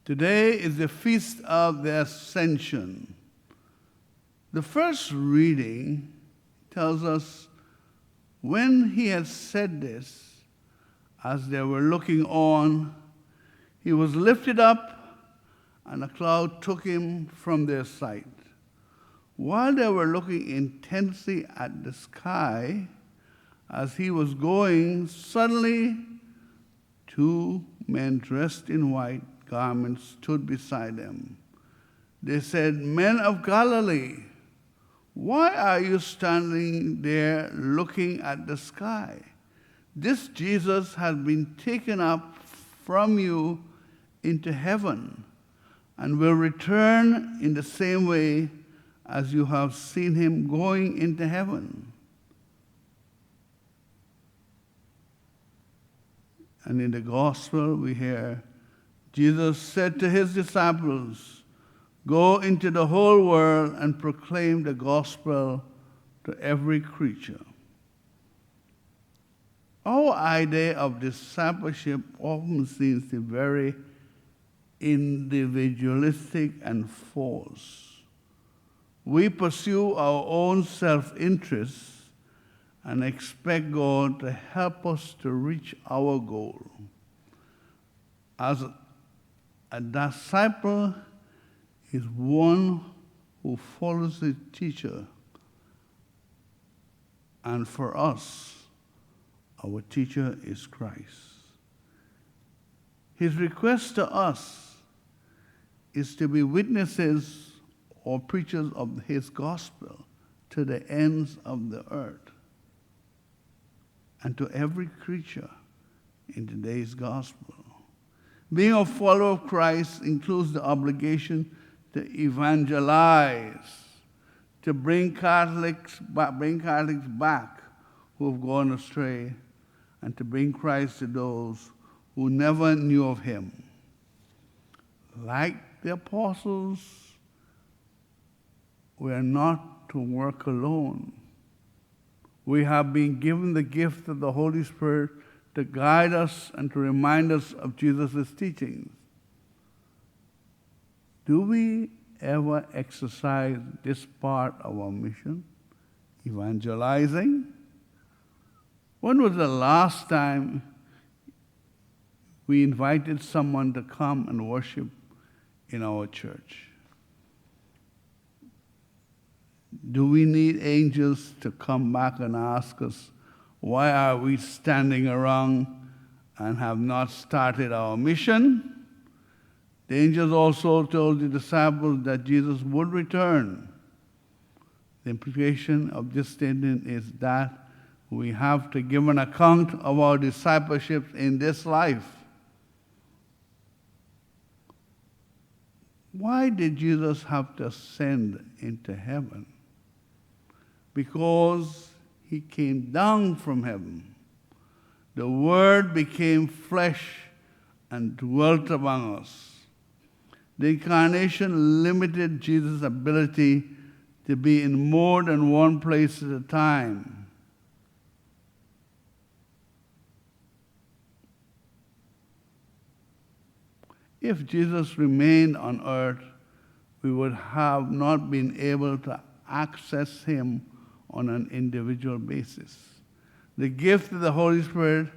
Today is the feast of the Ascension. The first reading tells us when he had said this, as they were looking on, he was lifted up, and a cloud took him from their sight. While they were looking intensely at the sky, as he was going, suddenly 2 men dressed in white garments stood beside them. They said, "Men of Galilee, why are you standing there looking at the sky? This Jesus has been taken up from you into heaven and will return in the same way as you have seen him going into heaven." And in the gospel we hear Jesus said to his disciples, "Go into the whole world and proclaim the gospel to every creature." Our idea of discipleship often seems to be very individualistic and false. We pursue our own self-interest and expect God to help us to reach our goal. As a disciple is one who follows the teacher, and for us, our teacher is Christ. His request to us is to be witnesses or preachers of his gospel to the ends of the earth and to every creature in today's gospel. Being a follower of Christ includes the obligation to evangelize, to bring Catholics back who have gone astray, and to bring Christ to those who never knew of him. Like the apostles, we are not to work alone. We have been given the gift of the Holy Spirit to guide us and to remind us of Jesus' teachings. Do we ever exercise this part of our mission, evangelizing? When was the last time we invited someone to come and worship in our church? Do we need angels to come back and ask us, why are we standing around and have not started our mission? The angels also told the disciples that Jesus would return. The implication of this statement is that we have to give an account of our discipleship in this life. Why did Jesus have to ascend into heaven? Because he came down from heaven. The Word became flesh and dwelt among us. The incarnation limited Jesus' ability to be in more than one place at a time. If Jesus remained on earth, we would have not been able to access him on an individual basis. The gift of the Holy Spirit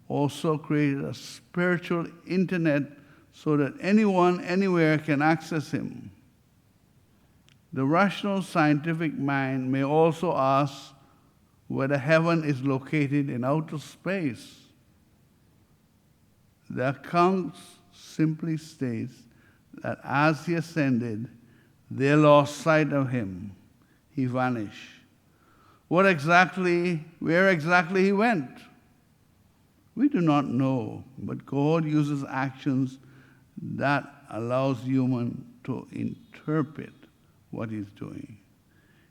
also created a spiritual internet so that anyone, anywhere can access him. The rational scientific mind may also ask whether heaven is located in outer space. The account simply states that as he ascended, they lost sight of him. He vanished. Where exactly he went, we do not know, but God uses actions that allows human to interpret what he's doing.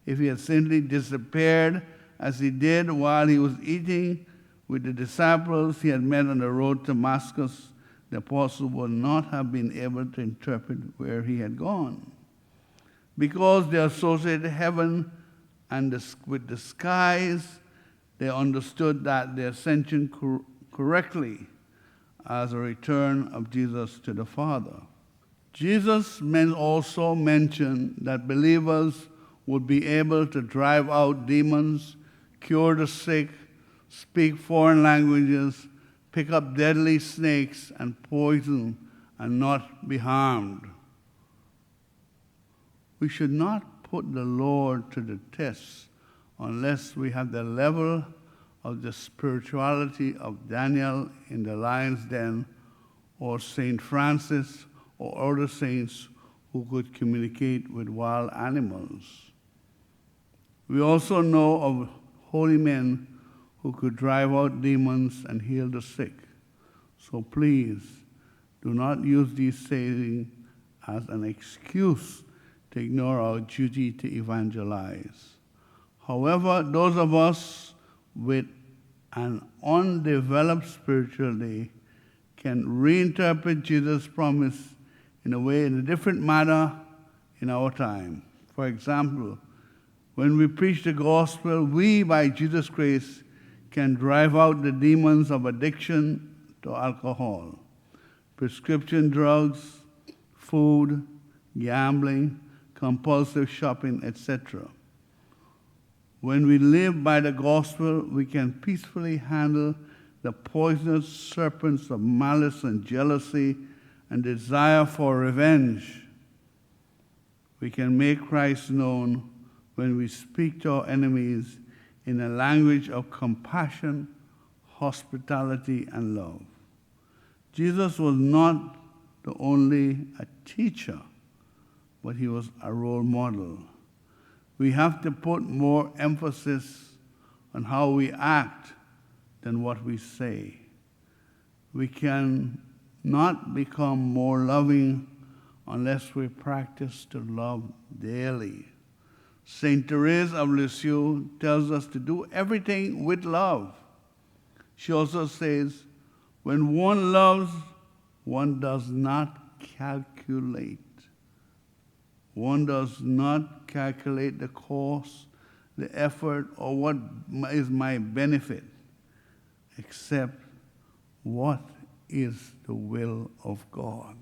If he had simply disappeared as he did while he was eating with the disciples he had met on the road to Damascus, the apostle would not have been able to interpret where he had gone. Because they associated heaven and with the skies, they understood that the ascension correctly as a return of Jesus to the Father. Jesus also mentioned that believers would be able to drive out demons, cure the sick, speak foreign languages, pick up deadly snakes and poison, and not be harmed. We should not put the Lord to the test unless we have the level of the spirituality of Daniel in the lion's den, or St. Francis, or other saints who could communicate with wild animals. We also know of holy men who could drive out demons and heal the sick. So please, do not use these sayings as an excuse to ignore our duty to evangelize. However, those of us with an undeveloped spirituality can reinterpret Jesus' promise in a different manner in our time. For example, when we preach the gospel, we, by Jesus' grace, can drive out the demons of addiction to alcohol, prescription drugs, food, gambling, compulsive shopping, etc. When we live by the gospel, we can peacefully handle the poisonous serpents of malice and jealousy and desire for revenge. We can make Christ known when we speak to our enemies in a language of compassion, hospitality, and love. Jesus was not only a teacher, but he was a role model. We have to put more emphasis on how we act than what we say. We can not become more loving unless we practice to love daily. Saint Therese of Lisieux tells us to do everything with love. She also says, when one loves, one does not calculate. One does not calculate the cost, the effort, or what is my benefit, except what is the will of God.